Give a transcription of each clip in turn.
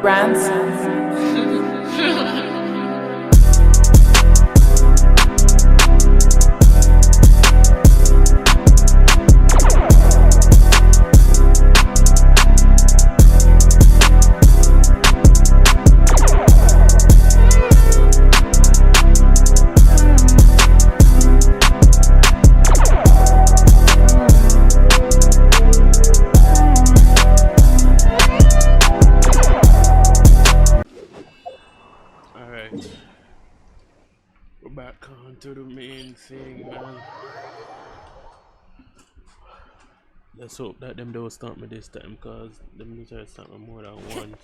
Ransom. We're back on to the main thing, man. Let's hope that them don't stop me this time, cause them need to stop me more than once.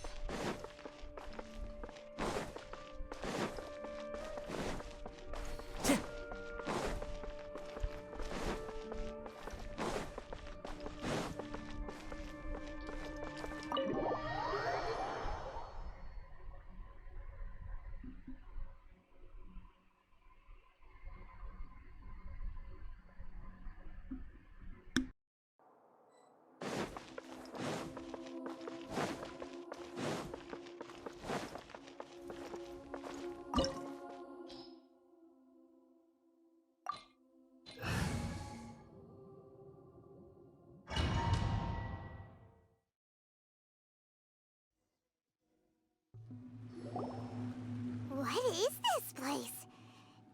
What is this place?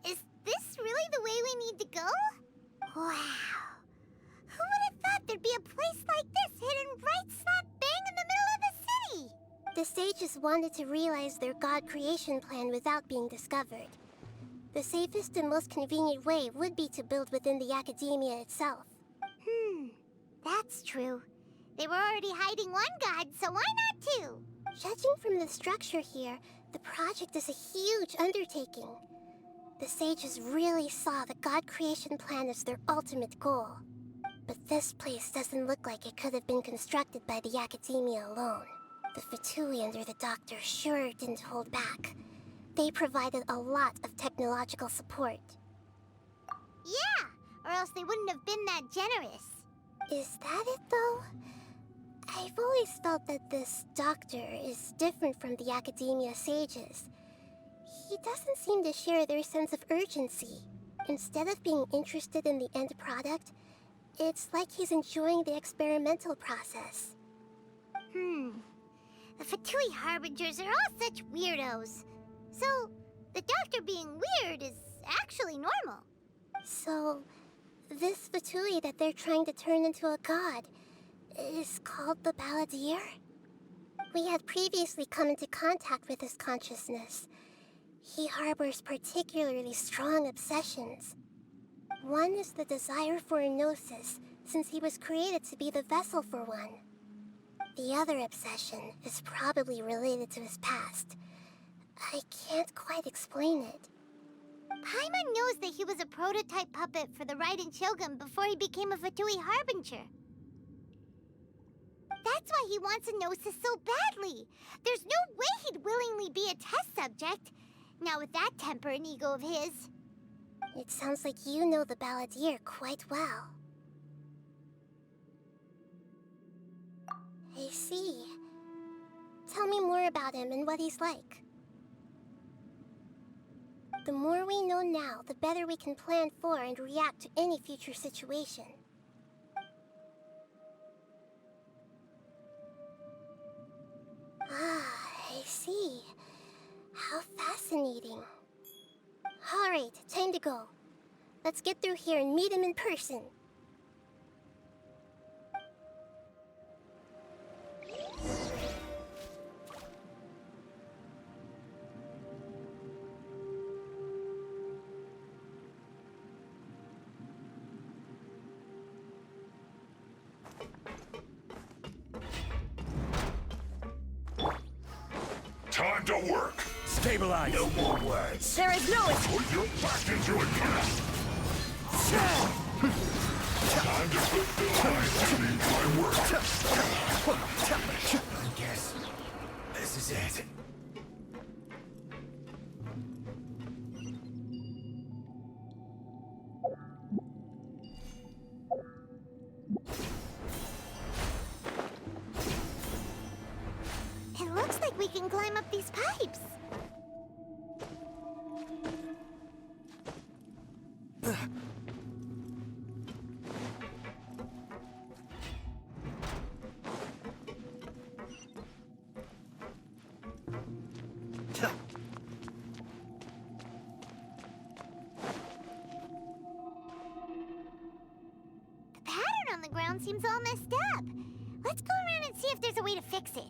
Is this really the way we need to go? Wow. Who would have thought there'd be a place like this hidden right slap bang in the middle of the city? The sages wanted to realize their god creation plan without being discovered. The safest and most convenient way would be to build within the academia itself. That's true. They were already hiding one god, so why not two? Judging from the structure here, the project is a huge undertaking. The sages really saw the god creation plan as their ultimate goal. But this place doesn't look like it could have been constructed by the academia alone. The Fatui under the doctor sure didn't hold back. They provided a lot of technological support. Yeah, or else they wouldn't have been that generous. Is that it, though? I've always felt that this doctor is different from the academia sages. He doesn't seem to share their sense of urgency. Instead of being interested in the end product, it's like he's enjoying the experimental process. The Fatui Harbingers are all such weirdos. So, the doctor being weird is actually normal. So, this Fatui that they're trying to turn into a god is called the Balladeer? We had previously come into contact with his consciousness. He harbors particularly strong obsessions. One is the desire for a gnosis, since he was created to be the vessel for one. The other obsession is probably related to his past. I can't quite explain it. Paimon knows that he was a prototype puppet for the Raiden Shogun before he became a Fatui Harbinger. That's why he wants a gnosis so badly. There's no way he'd willingly be a test subject. Now with that temper and ego of his. It sounds like you know the Balladeer quite well. I see. Tell me more about him and what he's like. The more we know now, the better we can plan for and react to any future situation. I see. How fascinating. Alright, time to go. Let's get through here and meet him in person. Time to work! Stabilize! No more words! There is no Put your back into it, kid! Time to fulfill my work! I guess this is it. can climb up these pipes. The pattern on the ground seems all messed up. Let's go around and see if there's a way to fix it.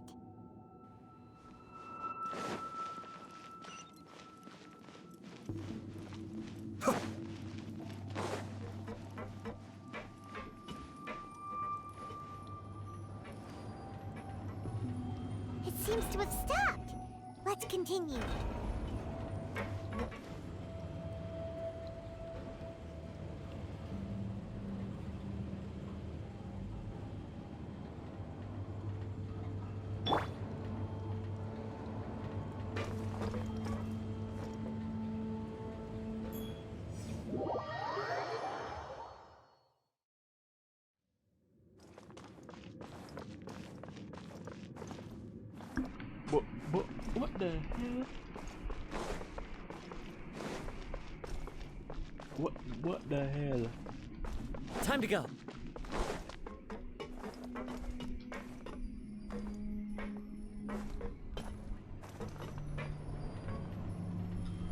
It seems to have stopped. Let's continue. What the hell? What the hell? Time to go.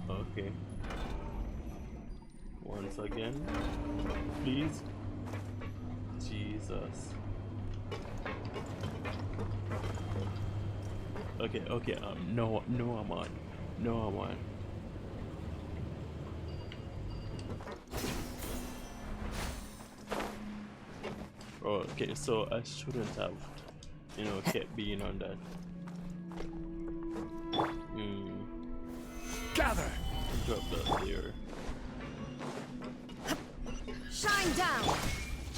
Okay. Once again, please. Jesus. Okay, no, I'm on. No, I'm on. Okay, so I shouldn't have, kept being on that. Gather. Drop that there. Shine down!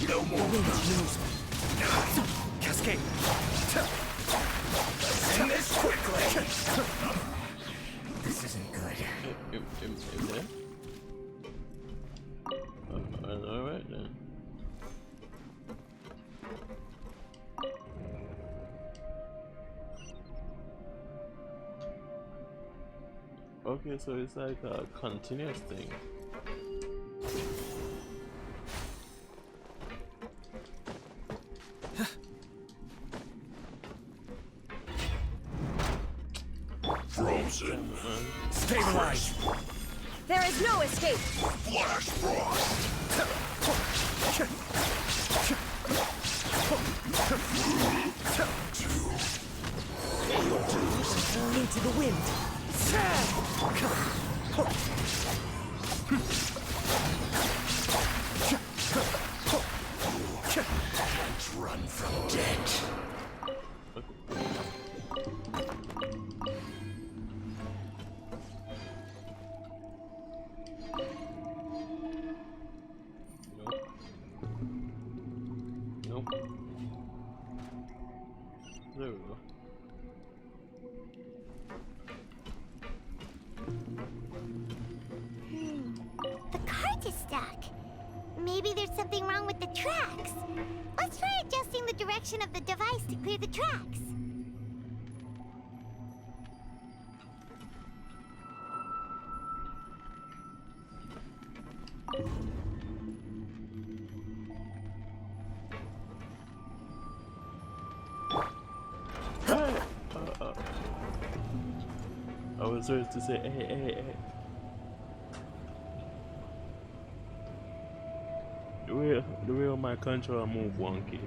No more. Cascade. In this quickly. This isn't good. In there? Alright then. Okay, so it's like a continuous thing. Frozen. Stabilize. There is no escape! Flash frost. Into the wind. Can't run from death. Nope. There we go. The cart is stuck. Maybe there's something wrong with the tracks. Let's try adjusting the direction of the device to clear the tracks. I was supposed to say, hey. The way my controller move wonky.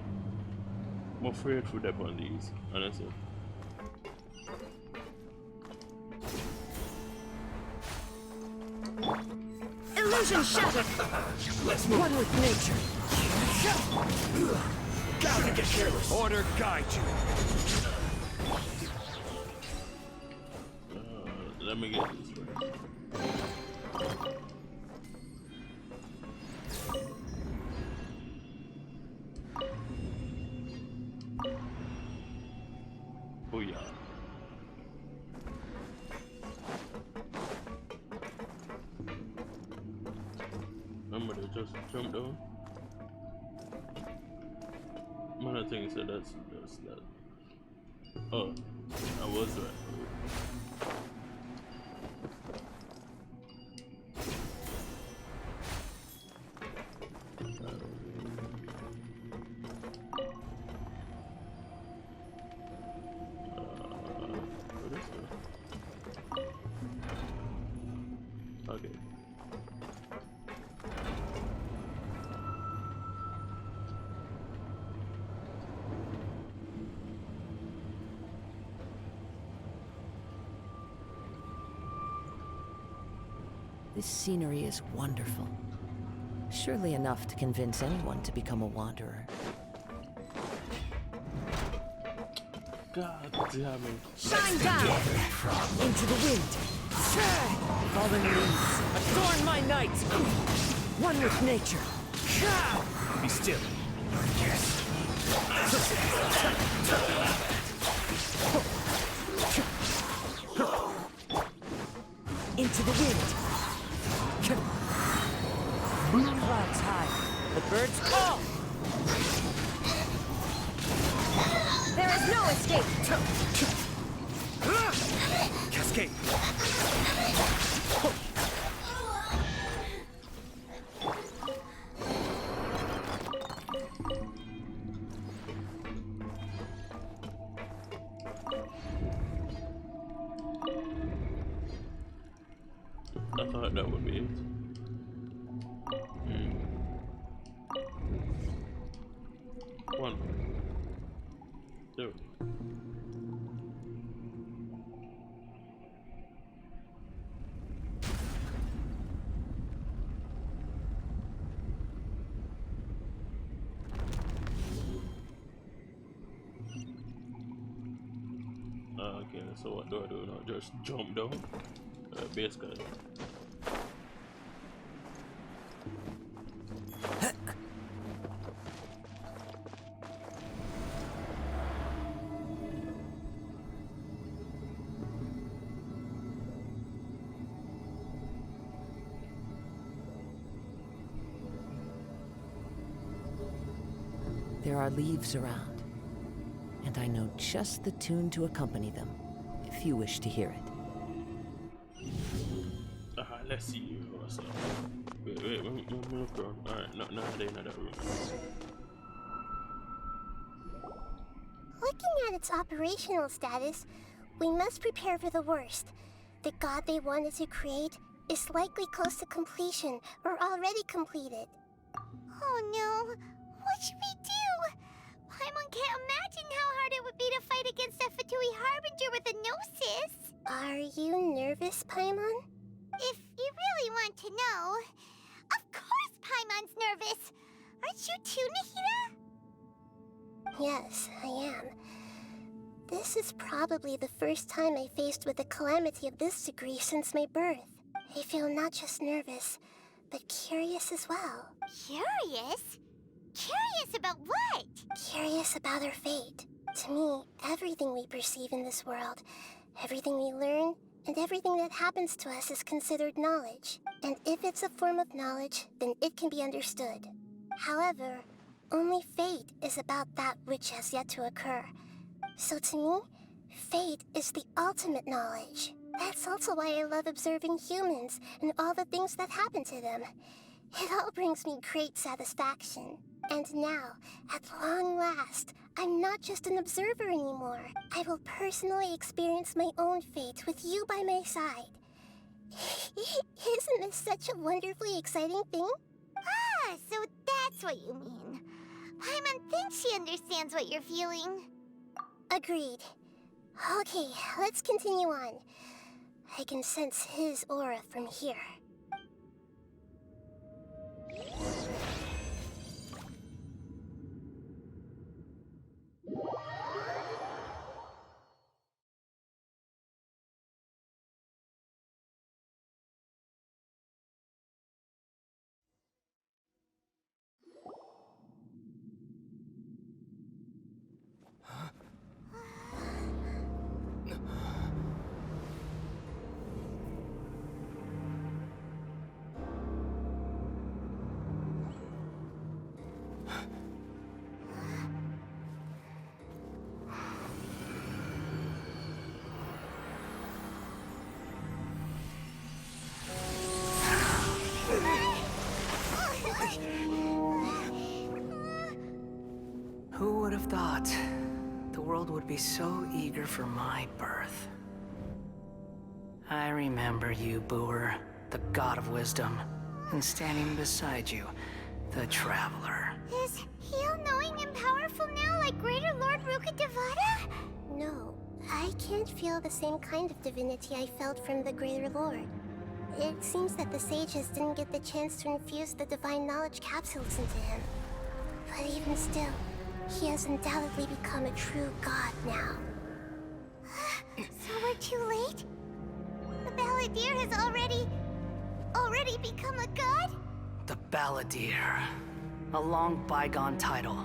I'm afraid for that on these, honestly. Illusion shattered! Let's move. One with nature! Gotta get careless. Order guide you. Let me get this first. Oh yeah. Remember to just jump down. One of the things that that's that. Oh, I was right. What is that? Okay. This scenery is wonderful. Surely enough to convince anyone to become a wanderer. God damn it. Shine down! Into the wind! Fallen leaves, adorn my night! One with nature! Be still. Into the wind! Clouds high, the birds call! There is no escape! Cascade. I thought that would be it. One. Two. Okay, so what do I do now? Just jump down? Basically. There are leaves around, and I know just the tune to accompany them, if you wish to hear it. Let's see you also. Wait, let me look around. Alright, no, they're in that room. Looking at its operational status, we must prepare for the worst. The god they wanted to create is likely close to completion or already completed. Oh no! What should we do? Paimon can't imagine how hard it would be to fight against a Fatui Harbinger with a gnosis. Are you nervous, Paimon? If you really want to know, of course Paimon's nervous. Aren't you too, Nahida? Yes, I am. This is probably the first time I faced with a calamity of this degree since my birth. I feel not just nervous, but curious as well. Curious? Curious about what? Curious about our fate. To me, everything we perceive in this world, everything we learn, and everything that happens to us is considered knowledge. And if it's a form of knowledge, then it can be understood. However, only fate is about that which has yet to occur. So to me, fate is the ultimate knowledge. That's also why I love observing humans and all the things that happen to them. It all brings me great satisfaction. And now, at long last, I'm not just an observer anymore. I will personally experience my own fate with you by my side. Isn't this such a wonderfully exciting thing? Ah, so that's what you mean. Paimon thinks she understands what you're feeling. Agreed. Okay, let's continue on. I can sense his aura from here. would have thought the world would be so eager for my birth? I remember you, Booer, the god of wisdom, and standing beside you, the traveler. Is he all-knowing and powerful now, like Greater Lord Rukkhadevata? No, I can't feel the same kind of divinity I felt from the Greater Lord. It seems that the sages didn't get the chance to infuse the divine knowledge capsules into him. But even still, he has undoubtedly become a true god now. So we're too late? The Balladeer has already become a god? The Balladeer. A long bygone title.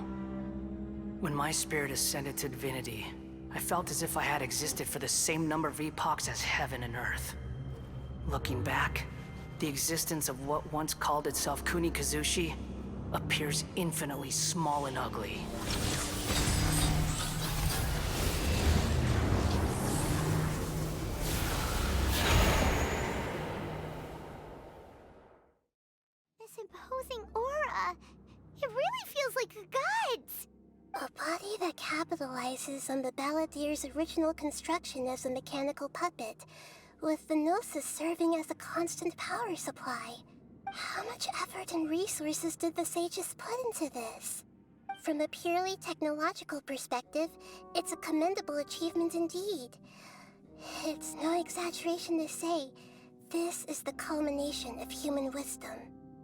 When my spirit ascended to divinity, I felt as if I had existed for the same number of epochs as heaven and earth. Looking back, the existence of what once called itself Kunikazushi appears infinitely small and ugly. This imposing aura, it really feels like the gods! A body that capitalizes on the Balladeer's original construction as a mechanical puppet, with the Gnosis serving as a constant power supply. How much effort and resources did the sages put into this? From a purely technological perspective, it's a commendable achievement indeed. It's no exaggeration to say, this is the culmination of human wisdom.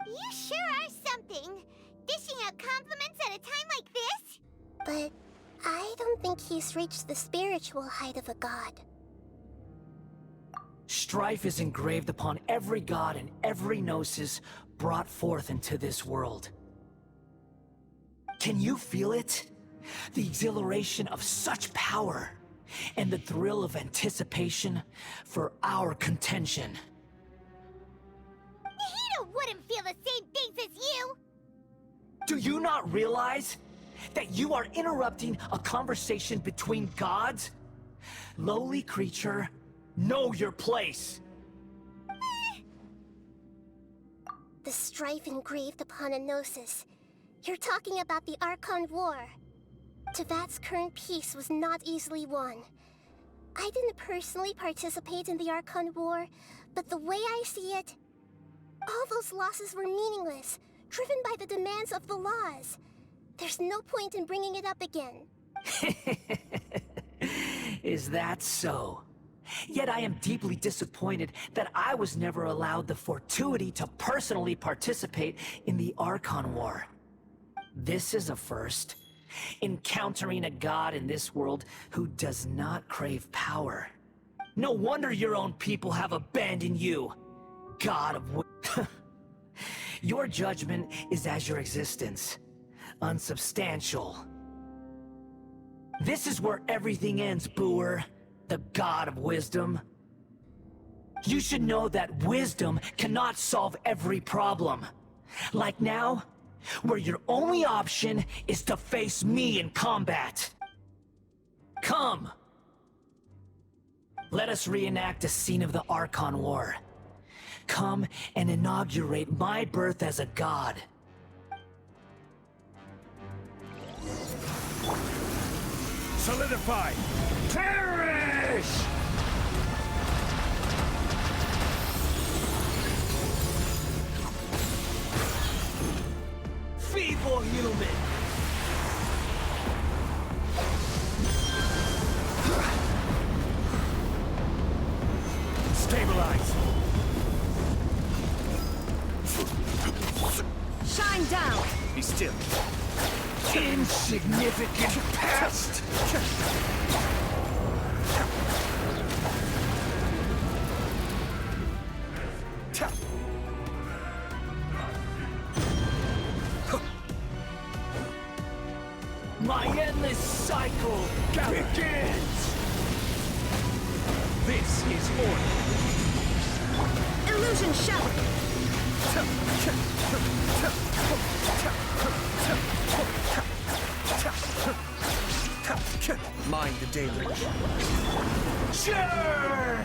You sure are something! Dishing out compliments at a time like this? But I don't think he's reached the spiritual height of a god. Strife is engraved upon every god and every gnosis brought forth into this world. Can you feel it? The exhilaration of such power, and the thrill of anticipation for our contention. Nahida wouldn't feel the same things as you! Do you not realize that you are interrupting a conversation between gods? Lowly creature, know your place! The strife engraved upon a gnosis. You're talking about the Archon War. Tevat's current peace was not easily won. I didn't personally participate in the Archon War, but the way I see it, all those losses were meaningless, driven by the demands of the laws. There's no point in bringing it up again. Is that so? Yet I am deeply disappointed that I was never allowed the fortuity to personally participate in the Archon War. This is a first. Encountering a god in this world who does not crave power. No wonder your own people have abandoned you, God of Your judgment is as your existence, unsubstantial. This is where everything ends, Booer, the god of wisdom. You should know that wisdom cannot solve every problem. Like now, where your only option is to face me in combat. Come! Let us reenact a scene of the Archon War. Come and inaugurate my birth as a god. Solidify! Perish! Feeble human! Stabilize! Shine down! Be still. Insignificant pest! My endless cycle begins! This is order. Illusion shower! Mind the deluge. Churn!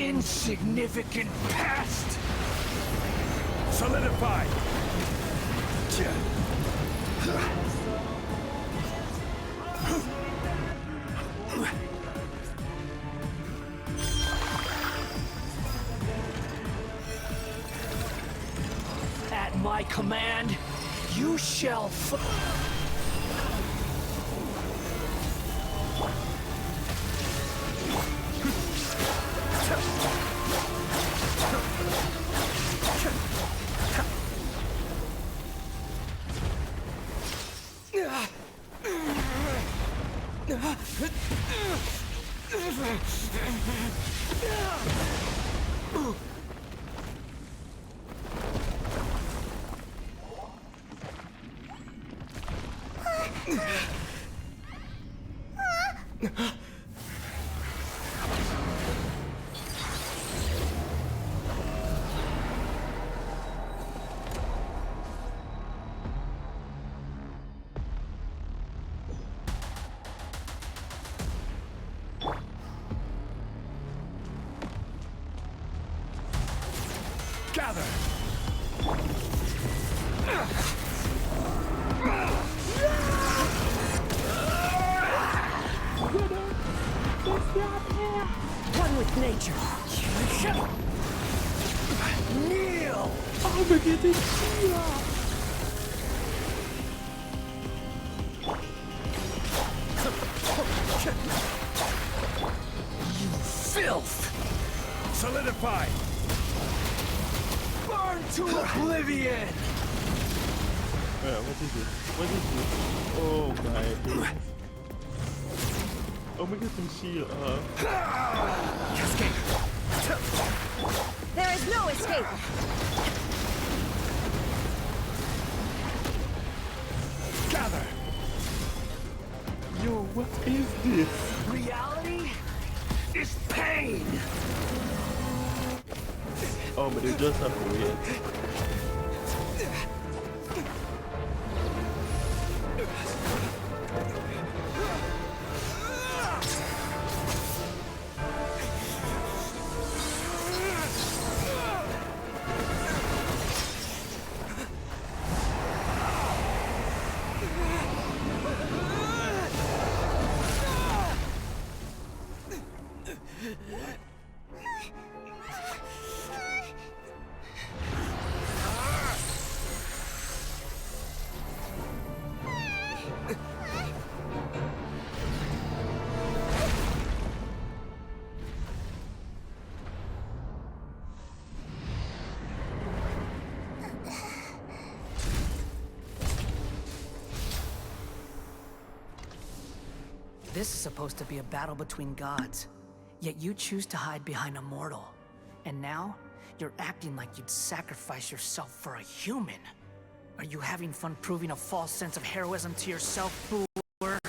insignificant pest! Solidify! At my command, you shall Gather! One with nature. kneel! Oh, wir gehen den Tier. Filth! Solidify! Burn to oblivion! What is it? What is it? Oh, my. Oh, we get some shield. There is no escape. Gather! Yo, what is this? Reality is pain! Oh, but they just have to wait. This is supposed to be a battle between gods, yet you choose to hide behind a mortal. And now, you're acting like you'd sacrifice yourself for a human. Are you having fun proving a false sense of heroism to yourself, fooler?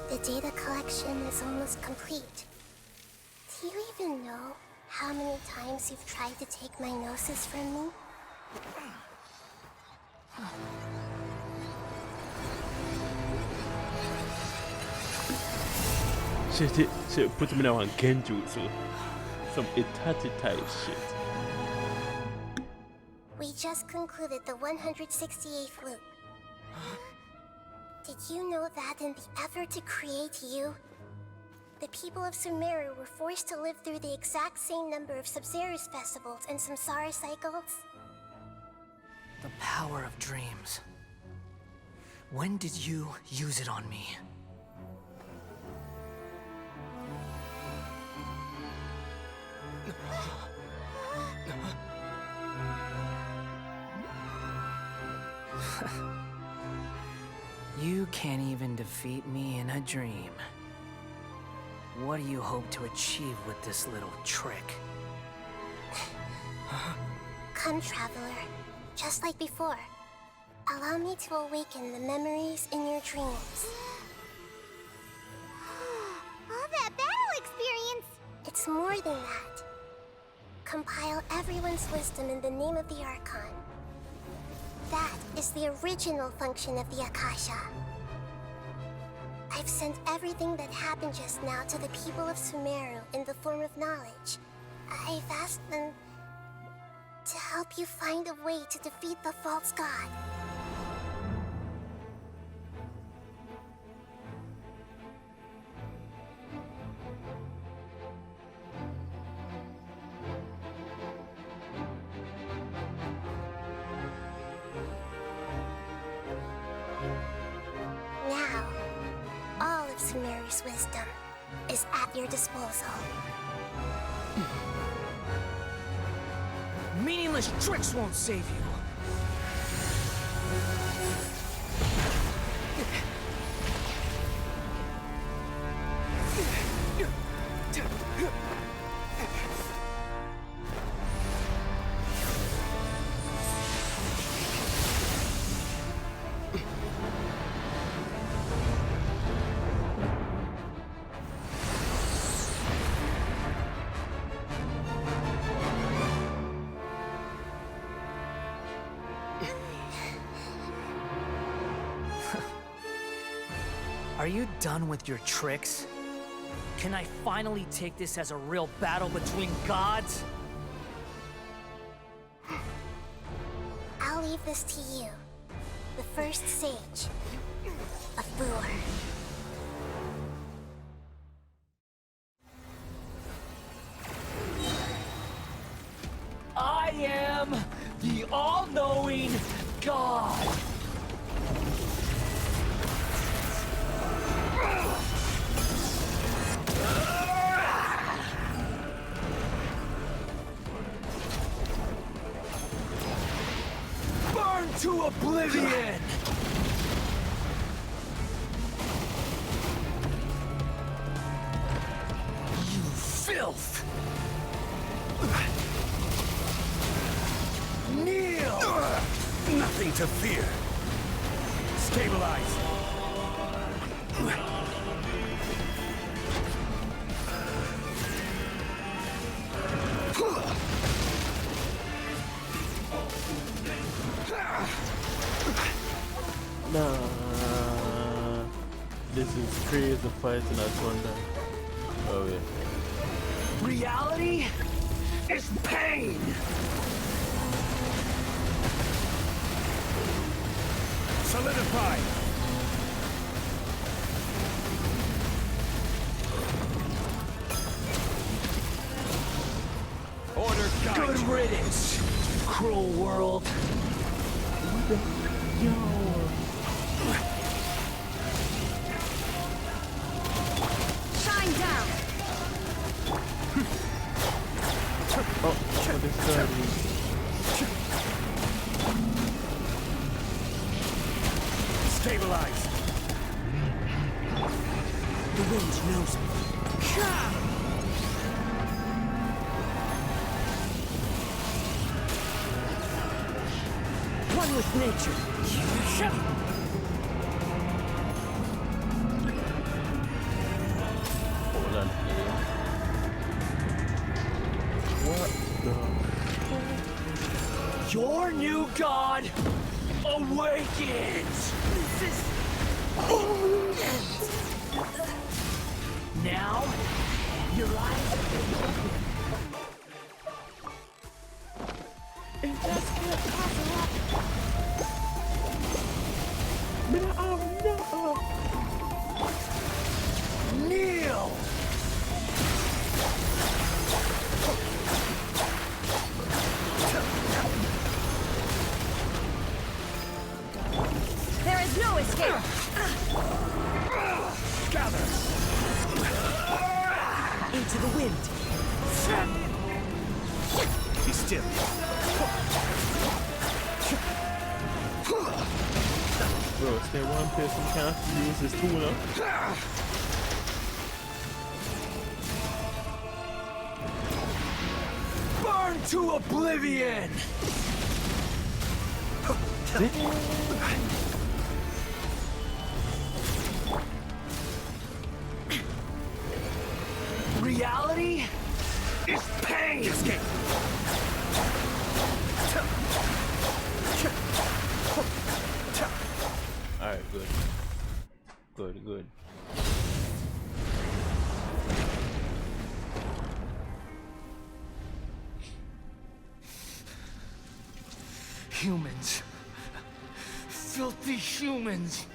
The data collection is almost complete. Do you even know how many times you've tried to take my gnosis from me? Shit, put me now on Genjutsu. Some Itachi type shit. We just concluded the 168th loop. Did you know that in the effort to create you, the people of Sumeru were forced to live through the exact same number of Sub-Zerus festivals and Samsara cycles? The power of dreams. When did you use it on me? You can't even defeat me in a dream. What do you hope to achieve with this little trick? Come, Traveler. Just like before. Allow me to awaken the memories in your dreams. All that battle experience! It's more than that. compile everyone's wisdom in the name of the Archon. That is the original function of the Akasha. I've sent everything that happened just now to the people of Sumeru in the form of knowledge. I've asked them to help you find a way to defeat the false god. Now, all of Sumeru's wisdom is at your disposal. Meaningless tricks won't save you. Are you done with your tricks? Can I finally take this as a real battle between gods? I'll leave this to you, the first sage of Bur. I am the all-knowing God. Burn to oblivion! You filth! Kneel! Nothing to fear. Stabilize. Nah, this is crazy fighting at Gundam. Oh yeah. Reality is pain! Solidify. Order guide. Good riddance, cruel world. Shine down. Oh, this guy Stabilize. The wind knows me. One with nature. hold on. What the? Your new god awakens! Now, your eyes are open. Kneel! There is no escape. Gather. Into the wind. Be still. Bro, stay one person can't use his tuna. Burn to oblivion! Reality is pain! Escape! Alright, good. Good. Humans. Filthy humans.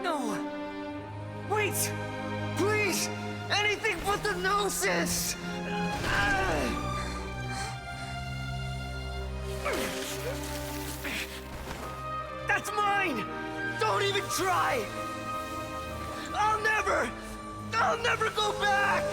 No! Wait! Please! Anything but the gnosis! That's mine! Don't even try! I'll never go back!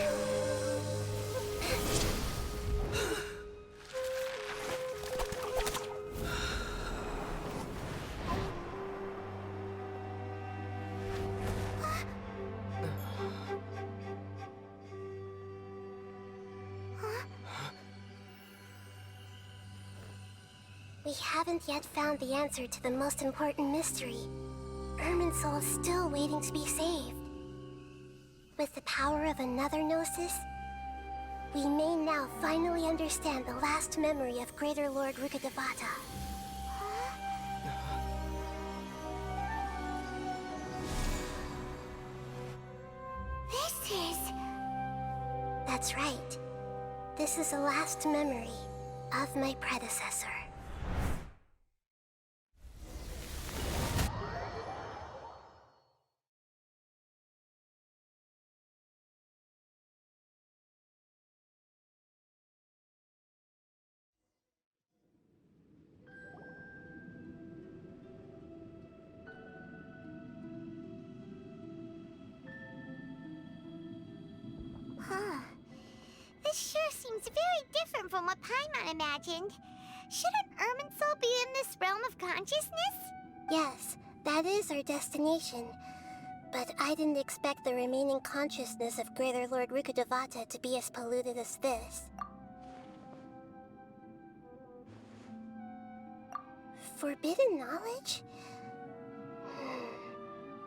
We haven't yet found the answer to the most important mystery. Irminsul is still waiting to be saved. With the power of another Gnosis, we may now finally understand the last memory of Greater Lord Rukkhadevata. This is... That's right. This is the last memory of my predecessor. Huh. This sure seems very different from what Paimon imagined. Shouldn't Irminsul be in this realm of consciousness? Yes, that is our destination. But I didn't expect the remaining consciousness of Greater Lord Rukkhadevata to be as polluted as this. Forbidden knowledge?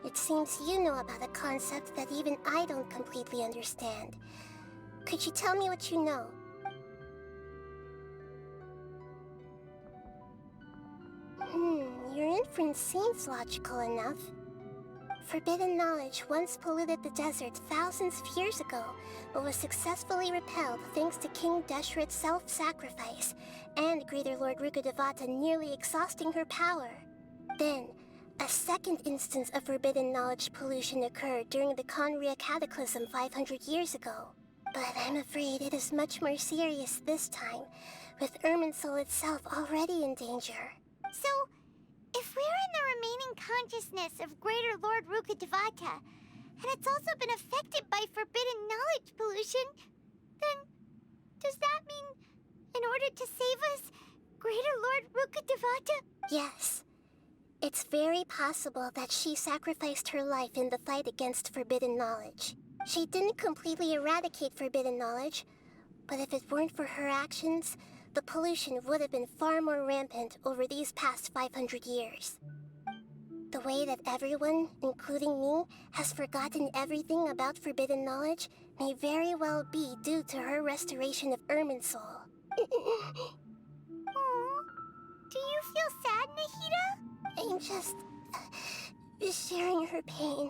It seems you know about a concept that even I don't completely understand. Could you tell me what you know? Your inference seems logical enough. Forbidden knowledge once polluted the desert thousands of years ago, but was successfully repelled thanks to King Deshret's self-sacrifice, and Greater Lord Rukkhadevata nearly exhausting her power. Then, a second instance of forbidden knowledge pollution occurred during the Conria Cataclysm 500 years ago. But I'm afraid it is much more serious this time, with Irminsul itself already in danger. So, if we're in the remaining consciousness of Greater Lord Rukkhadevata, and it's also been affected by forbidden knowledge pollution, then does that mean, in order to save us, Greater Lord Rukkhadevata? Yes. It's very possible that she sacrificed her life in the fight against forbidden knowledge. She didn't completely eradicate forbidden knowledge, but if it weren't for her actions, the pollution would have been far more rampant over these past 500 years. The way that everyone, including me, has forgotten everything about forbidden knowledge may very well be due to her restoration of Irminsul. Aw. Do you feel sad, Nahida? I'm just sharing her pain.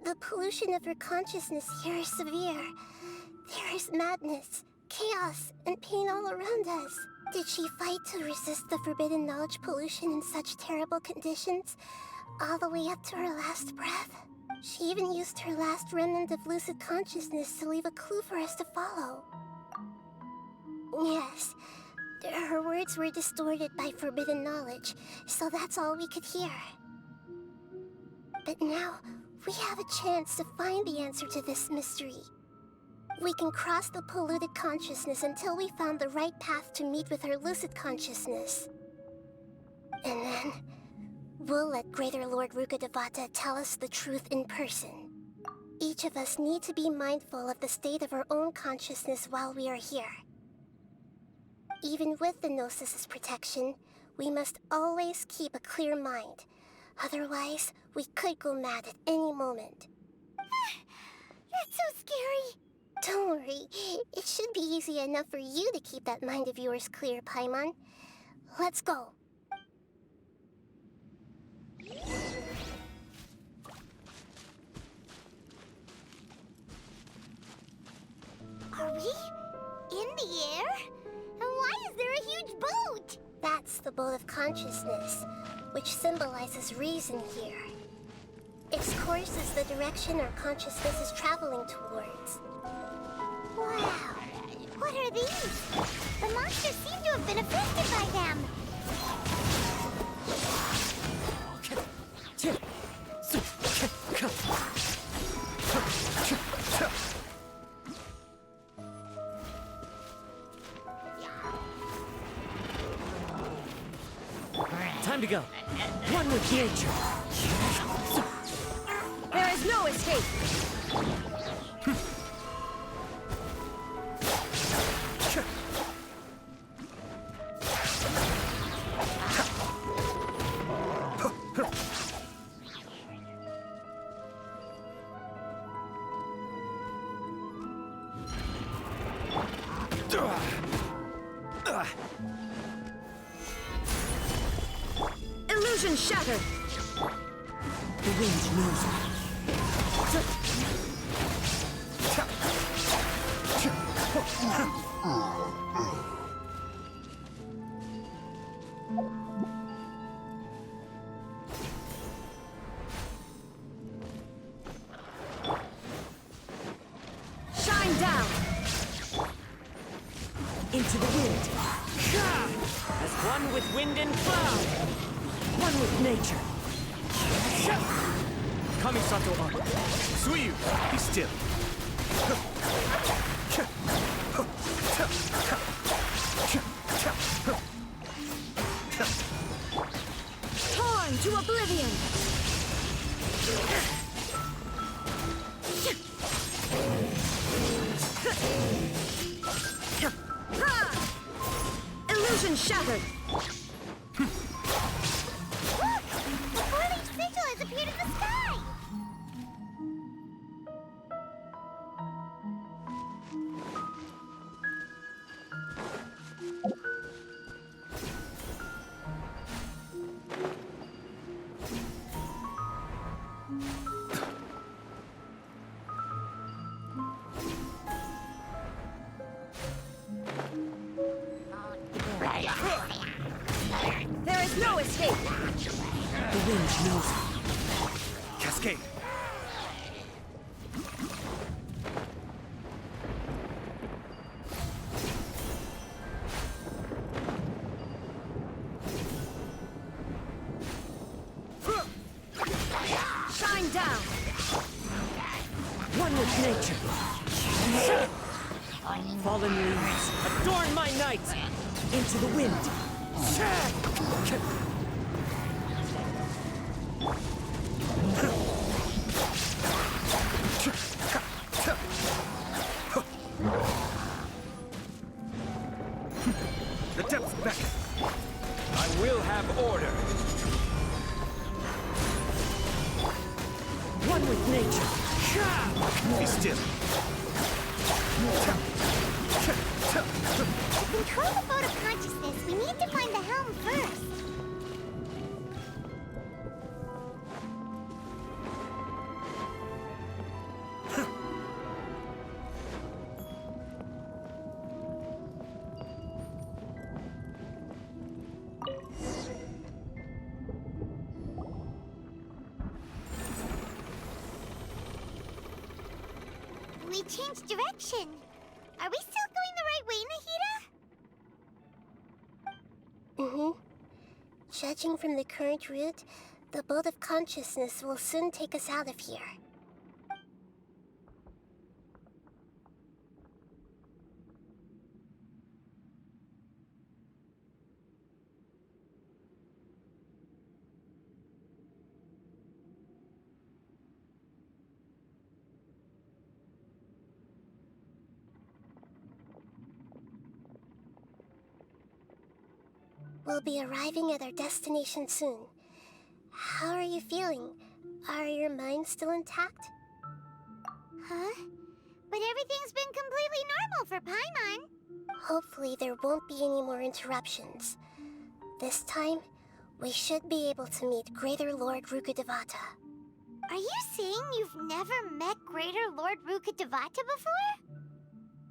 The pollution of her consciousness here is severe. There is madness, chaos, and pain all around us. Did she fight to resist the forbidden knowledge pollution in such terrible conditions, all the way up to her last breath? She even used her last remnant of lucid consciousness to leave a clue for us to follow. Yes, her words were distorted by forbidden knowledge, so that's all we could hear. But now, we have a chance to find the answer to this mystery. We can cross the polluted consciousness until we found the right path to meet with our lucid consciousness. And then, we'll let Greater Lord Rukkhadevata tell us the truth in person. Each of us need to be mindful of the state of our own consciousness while we are here. Even with the Gnosis' protection, we must always keep a clear mind. Otherwise, we could go mad at any moment. That's so scary. Don't worry, it should be easy enough for you to keep that mind of yours clear, Paimon. Let's go. Are we in the air? And why is there a huge boat? That's the boat of consciousness, which symbolizes reason here. Its course is the direction our consciousness is traveling towards. Wow. What are these? The monsters seem to have been affected by them. Time to go. One with nature. There is no escape. Illusion shattered. The wind knows it. Shine down. Into the wind. As one with wind and cloud. One with nature. Kamisato Archon. Sumeru, be still. Torn to oblivion. Illusion shattered. Look! The four-leaf sigil has appeared in the sky! There is no escape. The wind knows it. Cascade. Shine down. One with nature. Fallen leaves, adorn my night. Into the wind. The depths beckon. I will have order. One with nature. Be still. To control the boat of consciousness, we need to find the helm first. We changed direction. Are we still going the right way, Nahida? Judging from the current route, the boat of consciousness will soon take us out of here. We'll be arriving at our destination soon. How are you feeling? Are your minds still intact? Huh? But everything's been completely normal for Paimon. Hopefully there won't be any more interruptions. This time, we should be able to meet Greater Lord Rukkhadevata. Are you saying you've never met Greater Lord Rukkhadevata before?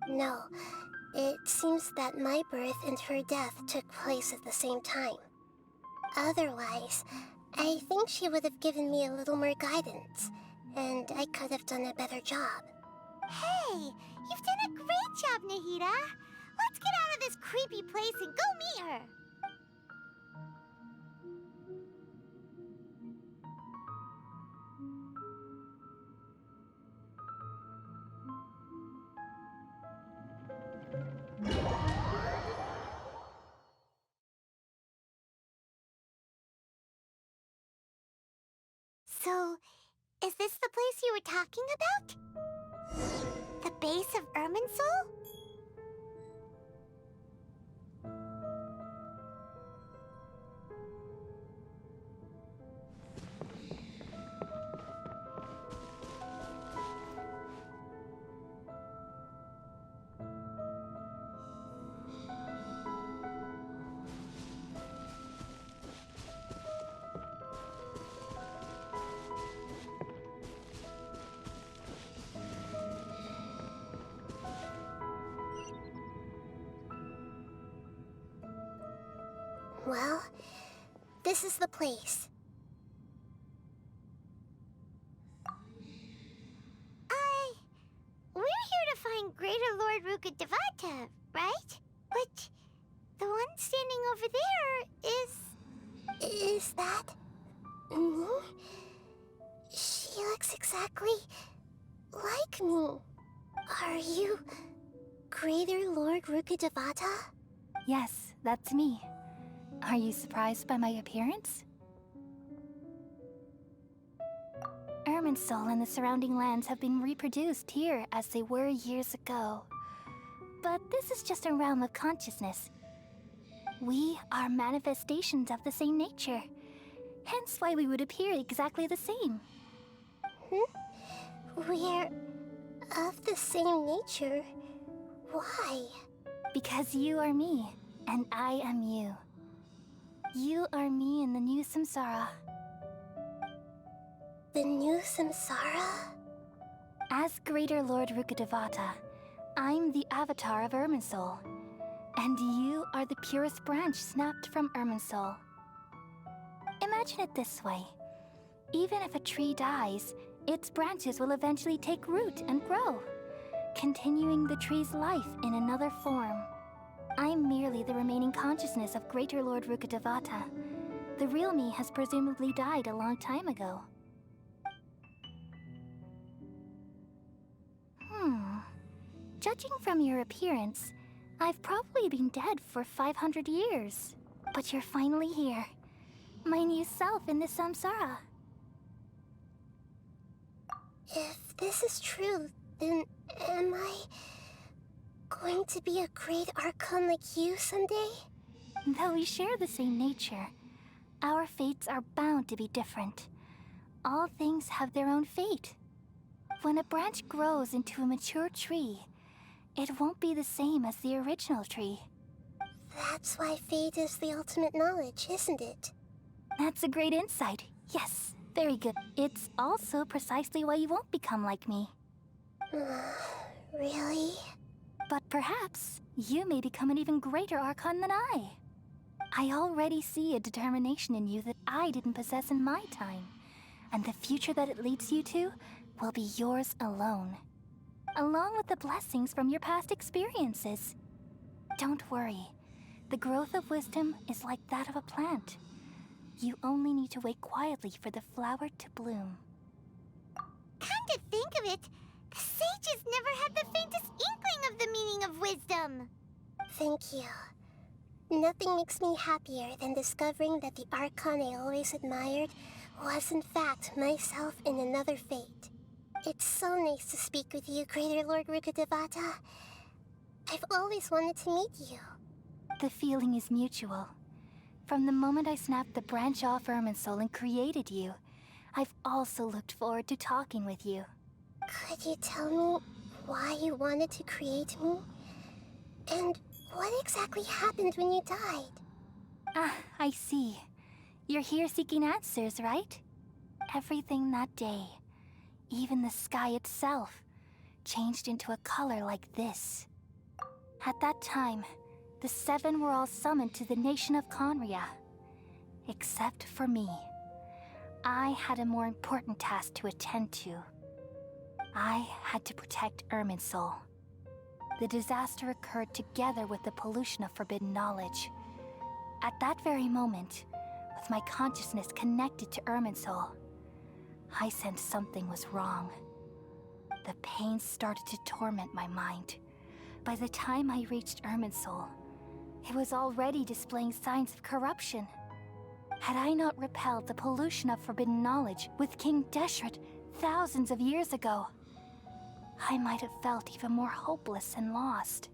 No, it seems that my birth and her death took place at the same time. Otherwise, I think she would have given me a little more guidance, and I could have done a better job. Hey, you've done a great job, Nahida. Let's get out of this creepy place and go meet her. So, is this the place you were talking about? The base of Irminsul? Well, this is the place. We're here to find Greater Lord Rukkhadevata, right? But the one standing over there is... Is that... me? She looks exactly like me. Are you Greater Lord Rukkhadevata? Yes, that's me. Are you surprised by my appearance? Irminsul and the surrounding lands have been reproduced here as they were years ago. But this is just a realm of consciousness. We are manifestations of the same nature. Hence why we would appear exactly the same. We're of the same nature. Why? Because you are me, and I am you. You are me in the new samsara. The new samsara? As Greater Lord Rukkhadevata, I'm the avatar of Irminsul. And you are the purest branch snapped from Irminsul. Imagine it this way. Even if a tree dies, its branches will eventually take root and grow, continuing the tree's life in another form. I'm merely the remaining consciousness of Greater Lord Rukkhadevata. The real me has presumably died a long time ago. Judging from your appearance, I've probably been dead for 500 years. But you're finally here. My new self in the samsara. If this is true, then am I going to be a great Archon like you someday? Though we share the same nature, our fates are bound to be different. All things have their own fate. When a branch grows into a mature tree, it won't be the same as the original tree. That's why fate is the ultimate knowledge, isn't it? That's a great insight. Yes, very good. It's also precisely why you won't become like me. Really? But perhaps you may become an even greater Archon than I. I already see a determination in you that I didn't possess in my time. And the future that it leads you to will be yours alone. Along with the blessings from your past experiences. Don't worry. The growth of wisdom is like that of a plant. You only need to wait quietly for the flower to bloom. Come to think of it, the sages never had the faintest inkling of the meaning of wisdom. Thank you. Nothing makes me happier than discovering that the Archon I always admired was in fact myself in another fate. It's so nice to speak with you, Greater Lord Rukkhadevata. I've always wanted to meet you. The feeling is mutual. From the moment I snapped the branch off Irminsul and created you, I've also looked forward to talking with you. Could you tell me why you wanted to create me? And what exactly happened when you died? Ah, I see. You're here seeking answers, right? Everything that day, even the sky itself, changed into a color like this. At that time, the seven were all summoned to the nation of Conria. Except for me. I had a more important task to attend to. I had to protect Irminsul. The disaster occurred together with the pollution of forbidden knowledge. At that very moment, with my consciousness connected to Irminsul, I sensed something was wrong. The pain started to torment my mind. By the time I reached Irminsul, it was already displaying signs of corruption. Had I not repelled the pollution of forbidden knowledge with King Deshret thousands of years ago, I might have felt even more hopeless and lost.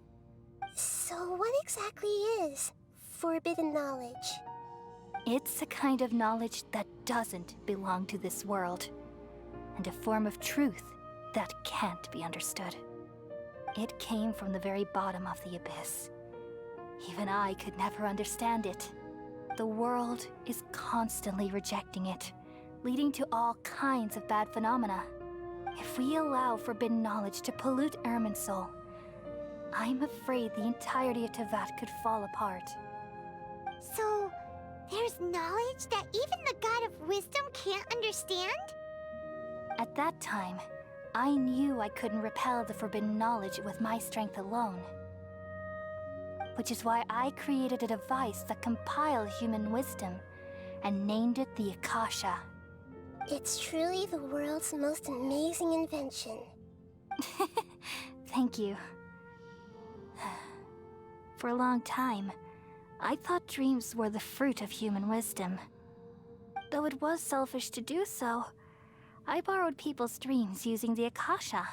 So what exactly is forbidden knowledge? It's a kind of knowledge that doesn't belong to this world, and a form of truth that can't be understood. It came from the very bottom of the abyss. Even I could never understand it. The world is constantly rejecting it, leading to all kinds of bad phenomena. If we allow forbidden knowledge to pollute Irminsul, I'm afraid the entirety of Tevat could fall apart. So, there's knowledge that even the God of Wisdom can't understand? At that time, I knew I couldn't repel the forbidden knowledge with my strength alone. Which is why I created a device that compiled human wisdom and named it the Akasha. It's truly the world's most amazing invention. Thank you. For a long time, I thought dreams were the fruit of human wisdom. Though it was selfish to do so, I borrowed people's dreams using the Akasha.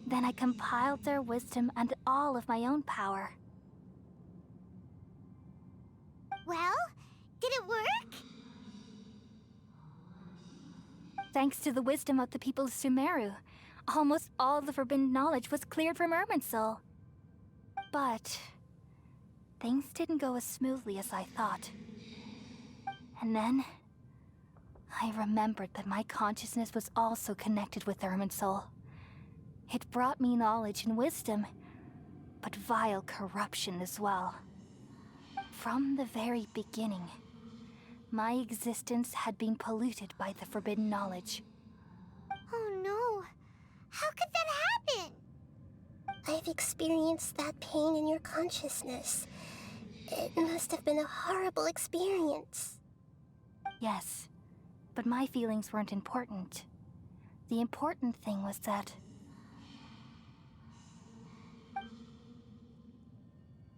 Then I compiled their wisdom and all of my own power. Well, did it work? Thanks to the wisdom of the people of Sumeru, almost all the forbidden knowledge was cleared from Irminsul. But things didn't go as smoothly as I thought. And then I remembered that my consciousness was also connected with Irminsul. It brought me knowledge and wisdom, but vile corruption as well. From the very beginning, my existence had been polluted by the forbidden knowledge. Oh no. How could that happen? I've experienced that pain in your consciousness. It must have been a horrible experience. Yes, but my feelings weren't important. The important thing was that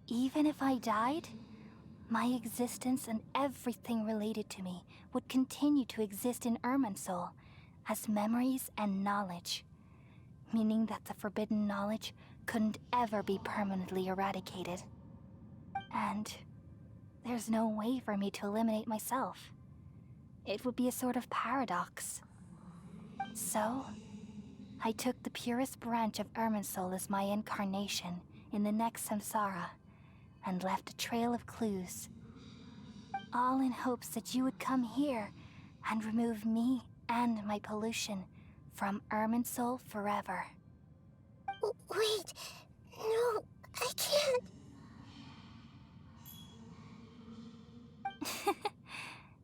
even if I died, my existence and everything related to me would continue to exist in Irminsul as memories and knowledge, meaning that the forbidden knowledge couldn't ever be permanently eradicated. And there's no way for me to eliminate myself. It would be a sort of paradox. So, I took the purest branch of Irminsul as my incarnation in the next samsara, and left a trail of clues, all in hopes that you would come here and remove me and my pollution from Irminsul forever. Wait, no, I can't.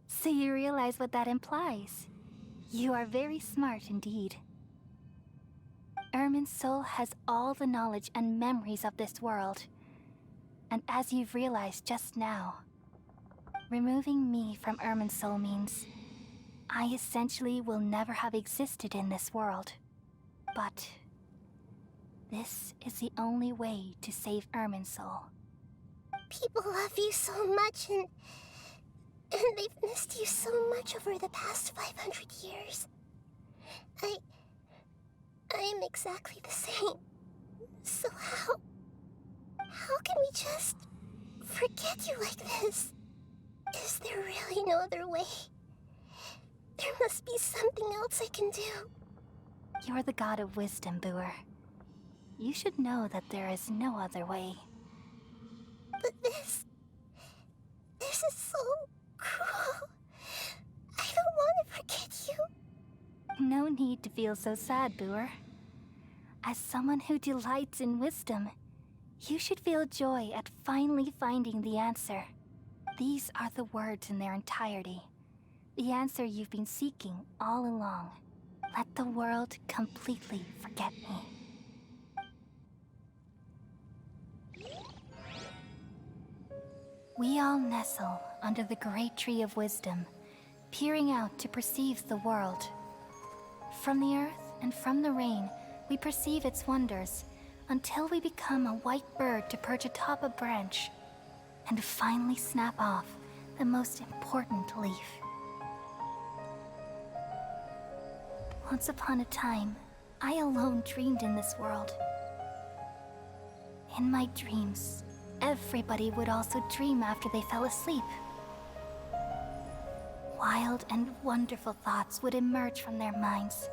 So you realize what that implies. You are very smart indeed. Irminsul has all the knowledge and memories of this world. And as you've realized just now, removing me from Irminsul means I essentially will never have existed in this world. But this is the only way to save Irminsul. People love you so much, and they've missed you so much over the past 500 years. I am exactly the same. So how can we just forget you like this? Is there really no other way? There must be something else I can do. You're the god of wisdom, Booer. You should know that there is no other way. But this is so cruel. I don't want to forget you. No need to feel so sad, Booer. As someone who delights in wisdom, you should feel joy at finally finding the answer. These are the words in their entirety. The answer you've been seeking all along. Let the world completely forget me. We all nestle under the great tree of wisdom, peering out to perceive the world. From the earth and from the rain, we perceive its wonders, until we become a white bird to perch atop a branch, and finally snap off the most important leaf. Once upon a time, I alone dreamed in this world. In my dreams, everybody would also dream after they fell asleep. Wild and wonderful thoughts would emerge from their minds.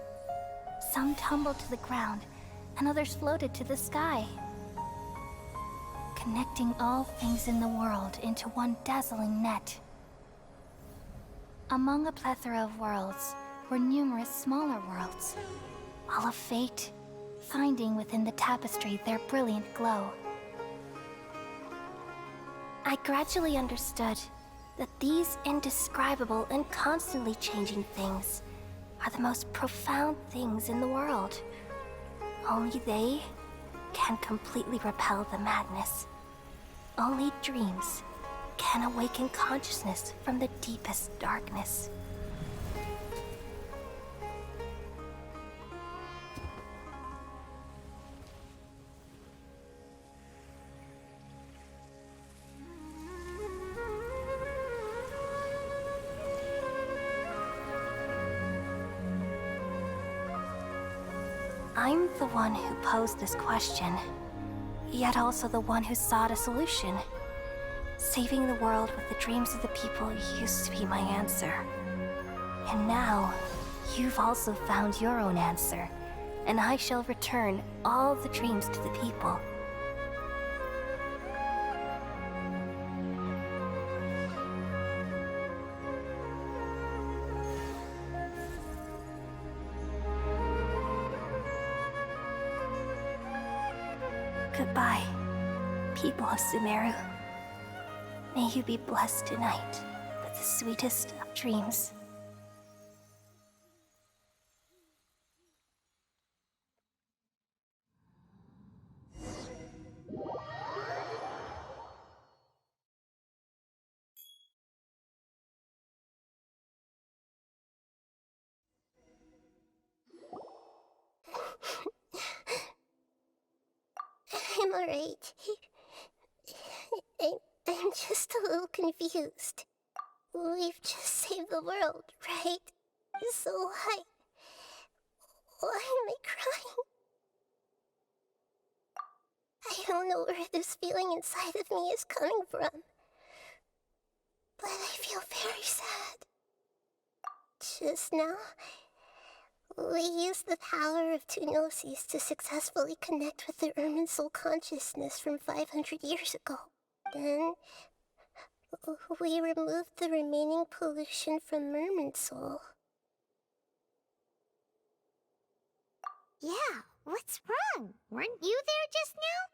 Some tumbled to the ground, and others floated to the sky, connecting all things in the world into one dazzling net. Among a plethora of worlds were numerous smaller worlds, all of fate, finding within the tapestry their brilliant glow. I gradually understood that these indescribable and constantly changing things are the most profound things in the world. Only they can completely repel the madness. Only dreams can awaken consciousness from the deepest darkness. I'm the one who posed this question, yet also the one who sought a solution. Saving the world with the dreams of the people used to be my answer. And now, you've also found your own answer, and I shall return all the dreams to the people. Goodbye, people of Sumeru. May you be blessed tonight with the sweetest of dreams. I'm alright. I'm just a little confused. We've just saved the world, right? So why am I crying? I don't know where this feeling inside of me is coming from, but I feel very sad. Just now, we used the power of two gnosis to successfully connect with the Irminsul consciousness from 500 years ago. Then, we removed the remaining pollution from Irminsul. Yeah, what's wrong? Weren't you there just now?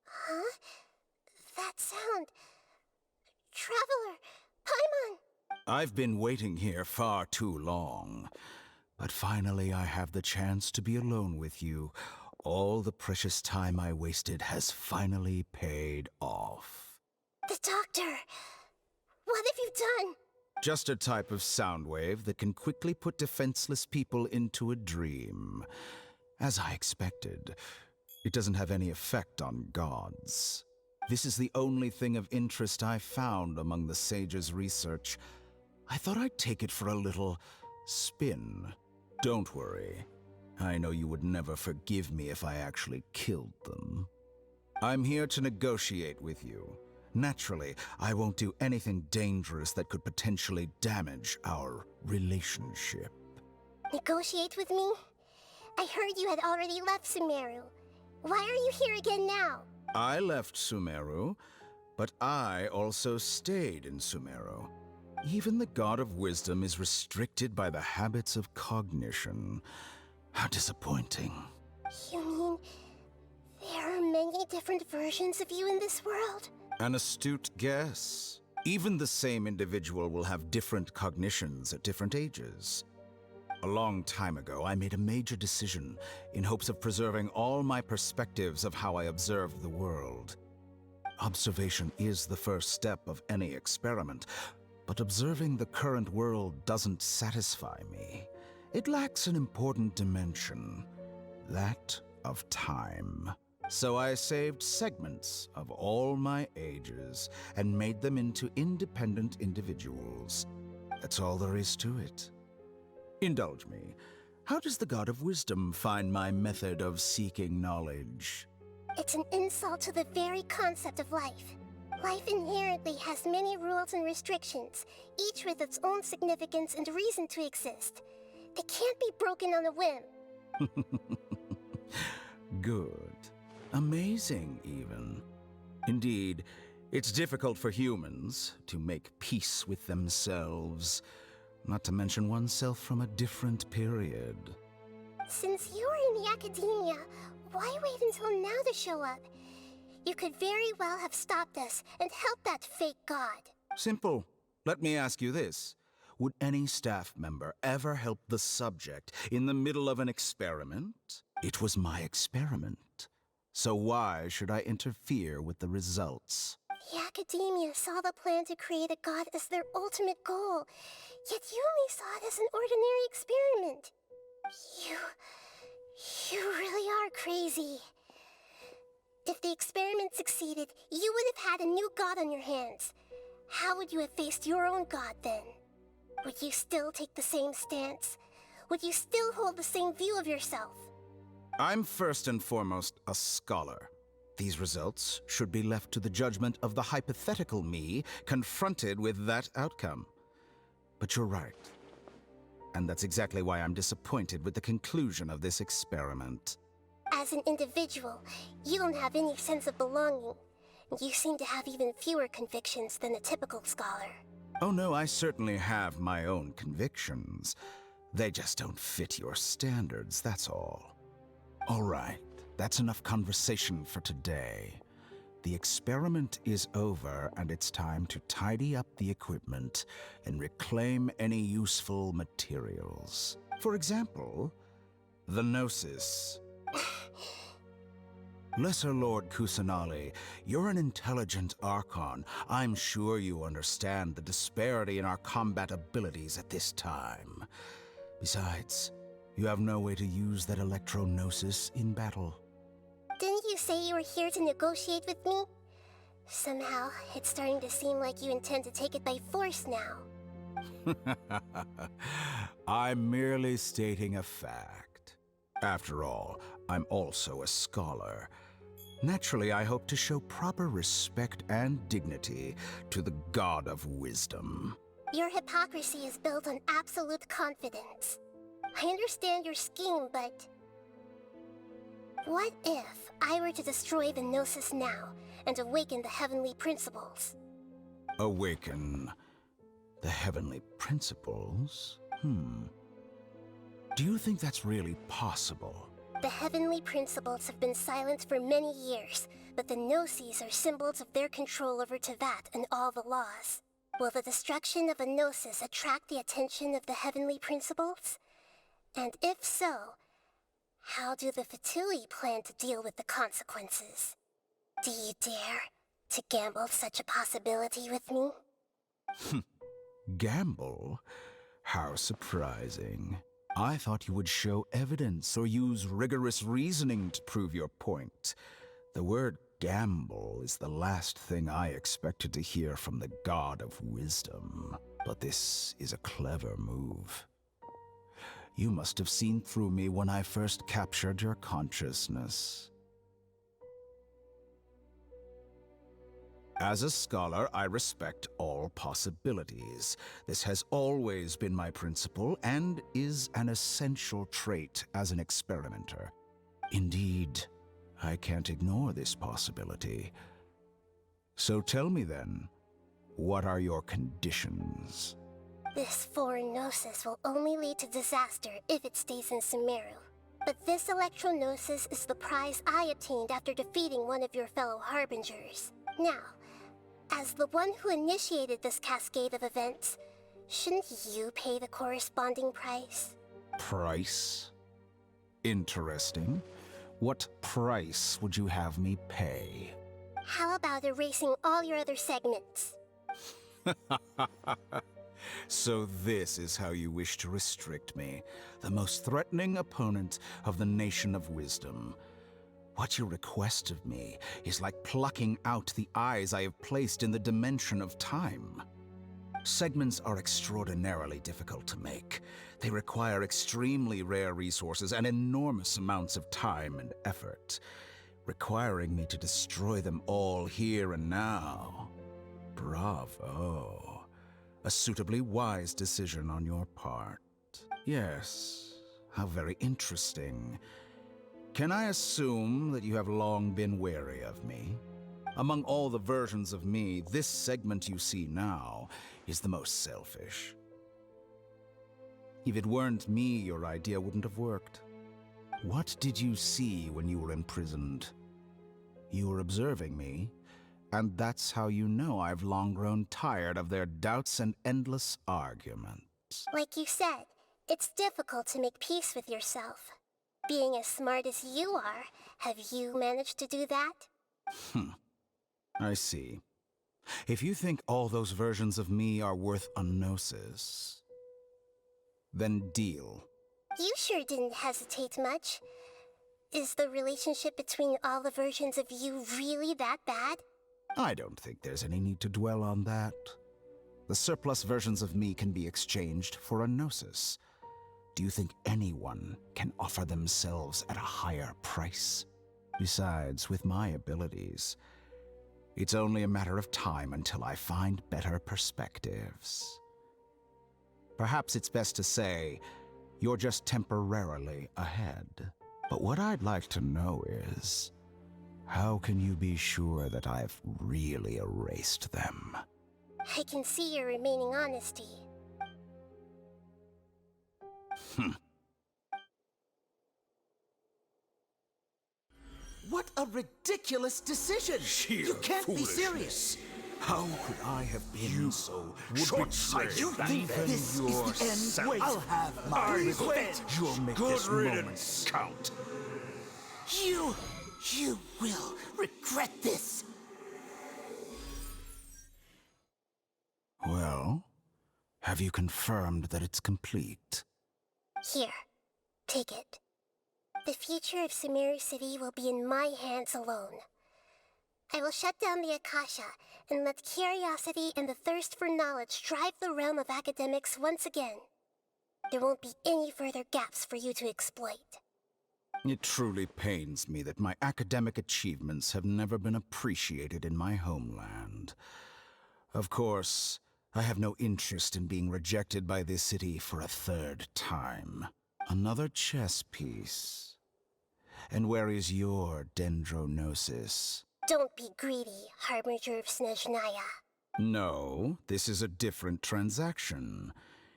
Huh? That sound. Traveler! Paimon! I've been waiting here far too long. But finally I have the chance to be alone with you, All the precious time I wasted has finally paid off. The doctor! What have you done? Just a type of sound wave that can quickly put defenseless people into a dream. As I expected, it doesn't have any effect on gods. This is the only thing of interest I found among the sage's research. I thought I'd take it for a little spin. Don't worry. I know you would never forgive me if I actually killed them. I'm here to negotiate with you. Naturally, I won't do anything dangerous that could potentially damage our relationship. Negotiate with me? I heard you had already left Sumeru. Why are you here again now? I left Sumeru, but I also stayed in Sumeru. Even the God of Wisdom is restricted by the habits of cognition. How disappointing. You mean there are many different versions of you in this world? An astute guess. Even the same individual will have different cognitions at different ages. A long time ago, I made a major decision in hopes of preserving all my perspectives of how I observed the world. Observation is the first step of any experiment, but observing the current world doesn't satisfy me. It lacks an important dimension, that of time. So I saved segments of all my ages and made them into independent individuals. That's all there is to it. Indulge me. How does the God of Wisdom find my method of seeking knowledge? It's an insult to the very concept of life. Life inherently has many rules and restrictions, each with its own significance and reason to exist. They can't be broken on a whim. Good. Amazing, even. Indeed, it's difficult for humans to make peace with themselves, not to mention oneself from a different period. Since you were in the academia, why wait until now to show up? You could very well have stopped us and helped that fake god. Simple. Let me ask you this. Would any staff member ever help the subject in the middle of an experiment? It was my experiment. So why should I interfere with the results? The academia saw the plan to create a god as their ultimate goal, yet you only saw it as an ordinary experiment. You really are crazy. If the experiment succeeded, you would have had a new god on your hands. How would you have faced your own god then? Would you still take the same stance? Would you still hold the same view of yourself? I'm first and foremost a scholar. These results should be left to the judgment of the hypothetical me confronted with that outcome. But you're right. And that's exactly why I'm disappointed with the conclusion of this experiment. As an individual, you don't have any sense of belonging. You seem to have even fewer convictions than a typical scholar. Oh no, I certainly have my own convictions. They just don't fit your standards, that's all. All right, that's enough conversation for today. The experiment is over, and it's time to tidy up the equipment and reclaim any useful materials. For example, the Gnosis. Lesser Lord Kusanali, you're an intelligent Archon. I'm sure you understand the disparity in our combat abilities at this time. Besides, you have no way to use that electro-gnosis in battle. Didn't you say you were here to negotiate with me? Somehow, it's starting to seem like you intend to take it by force now. I'm merely stating a fact. After all, I'm also a scholar. Naturally, I hope to show proper respect and dignity to the God of Wisdom. Your hypocrisy is built on absolute confidence. I understand your scheme, but... what if I were to destroy the Gnosis now and awaken the heavenly principles? Awaken the heavenly principles? Do you think that's really possible? The heavenly principles have been silent for many years, but the Gnosis are symbols of their control over Tevat and all the laws. Will the destruction of a Gnosis attract the attention of the heavenly principles? And if so, How do the Fatui plan to deal with the consequences? Do you dare to gamble such a possibility with me? Gamble? How surprising. I thought you would show evidence or use rigorous reasoning to prove your point. The word gamble is the last thing I expected to hear from the god of wisdom. But this is a clever move. You must have seen through me when I first captured your consciousness. As a scholar, I respect all possibilities. This has always been my principle and is an essential trait as an experimenter. Indeed, I can't ignore this possibility. So tell me then, what are your conditions? This foreign gnosis will only lead to disaster if it stays in Sumeru. But this electro-gnosis is the prize I obtained after defeating one of your fellow Harbingers. Now, as the one who initiated this cascade of events, shouldn't you pay the corresponding price? Price? Interesting. What price would you have me pay? How about erasing all your other segments? So this is how you wish to restrict me, the most threatening opponent of the Nation of Wisdom. What you request of me is like plucking out the eyes I have placed in the dimension of time. Segments are extraordinarily difficult to make. They require extremely rare resources and enormous amounts of time and effort, requiring me to destroy them all here and now. Bravo. A suitably wise decision on your part. Yes, how very interesting. Can I assume that you have long been wary of me? Among all the versions of me, this segment you see now is the most selfish. If it weren't me, your idea wouldn't have worked. What did you see when you were imprisoned? You were observing me, and that's how you know I've long grown tired of their doubts and endless arguments. Like you said, it's difficult to make peace with yourself. Being as smart as you are, have you managed to do that? I see. If you think all those versions of me are worth a gnosis, then deal. You sure didn't hesitate much. Is the relationship between all the versions of you really that bad? I don't think there's any need to dwell on that. The surplus versions of me can be exchanged for a gnosis. Do you think anyone can offer themselves at a higher price? Besides, with my abilities, it's only a matter of time until I find better perspectives. Perhaps it's best to say, you're just temporarily ahead. But what I'd like to know is, how can you be sure that I've really erased them? I can see your remaining honesty. What a ridiculous decision! Sheer You can't be foolishness. serious! How could I have been so short-sighted. You think Even this is the yourself. end? I'll have my I revenge! quit. You'll make Good this moment riddance. count? You will regret this! Well, have you confirmed that it's complete? Here, take it. The future of Sumeru City will be in my hands alone. I will shut down the Akasha and let curiosity and the thirst for knowledge drive the realm of academics once again. There won't be any further gaps for you to exploit. It truly pains me that my academic achievements have never been appreciated in my homeland. Of course, I have no interest in being rejected by this city for a third time. Another chess piece. And where is your dendrognosis? Don't be greedy, Harbinger of Snezhnaya. No, this is a different transaction.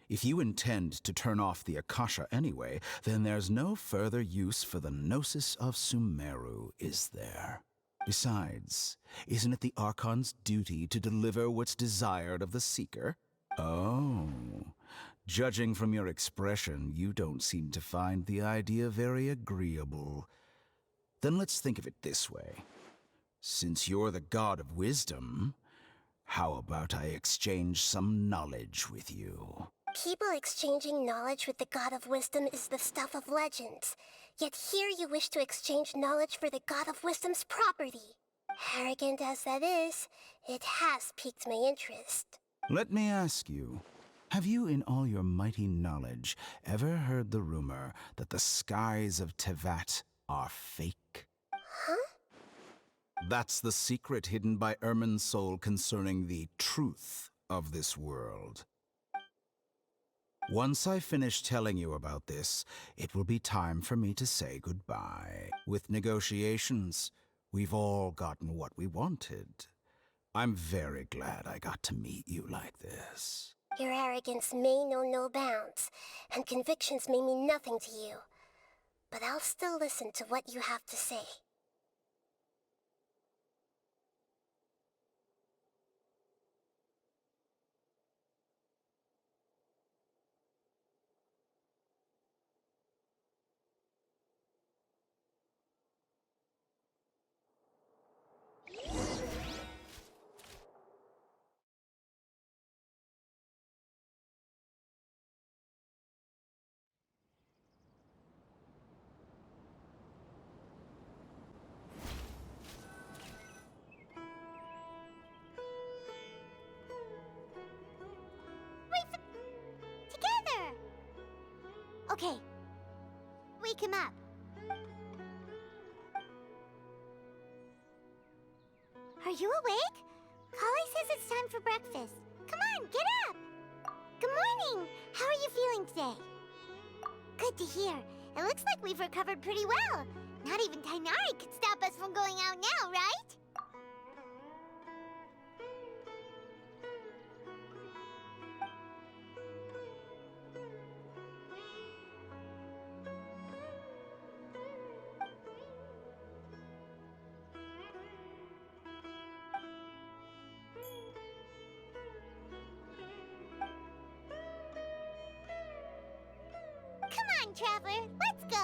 If you intend to turn off the Akasha anyway, then there's no further use for the Gnosis of Sumeru, is there? Besides, isn't it the Archon's duty to deliver what's desired of the Seeker? Oh, Judging from your expression, you don't seem to find the idea very agreeable. Then let's think of it this way. Since you're the god of wisdom, how about I exchange some knowledge with you? People exchanging knowledge with the god of wisdom is the stuff of legends. Yet here you wish to exchange knowledge for the god of wisdom's property. Arrogant as that is, it has piqued my interest. Let me ask you, have you in all your mighty knowledge ever heard the rumor that the skies of Tevat are fake? Huh? That's the secret hidden by Irminsul concerning the truth of this world. Once I finish telling you about this, it will be time for me to say goodbye. With negotiations, we've all gotten what we wanted. I'm very glad I got to meet you like this. Your arrogance may know no bounds, and convictions may mean nothing to you. But I'll still listen to what you have to say. Together! Okay. Wake him up. Are you awake? Kali says it's time for breakfast. Come on, get up! Good morning! How are you feeling today? Good to hear. It looks like we've recovered pretty well. Not even Tainari could stop us from going out now, right? Come on, Traveler, let's go!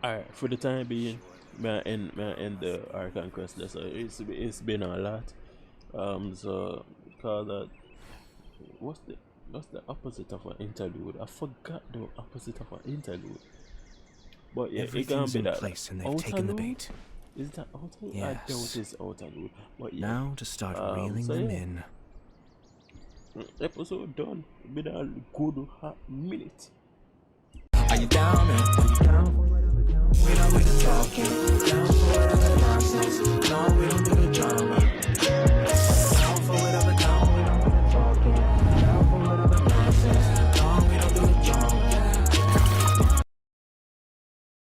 Alright, for the time being, may I end the Archon quest. So it's been a lot. So call that. What's the opposite of an interlude? I forgot the opposite of an interlude. But yeah, it can be that place and they've taken the bait. Is that interlude? Yes. I doubt it's interlude. But yeah. Now to start reeling so them yeah. in. Episode done. Been a good hot minute. Are you down?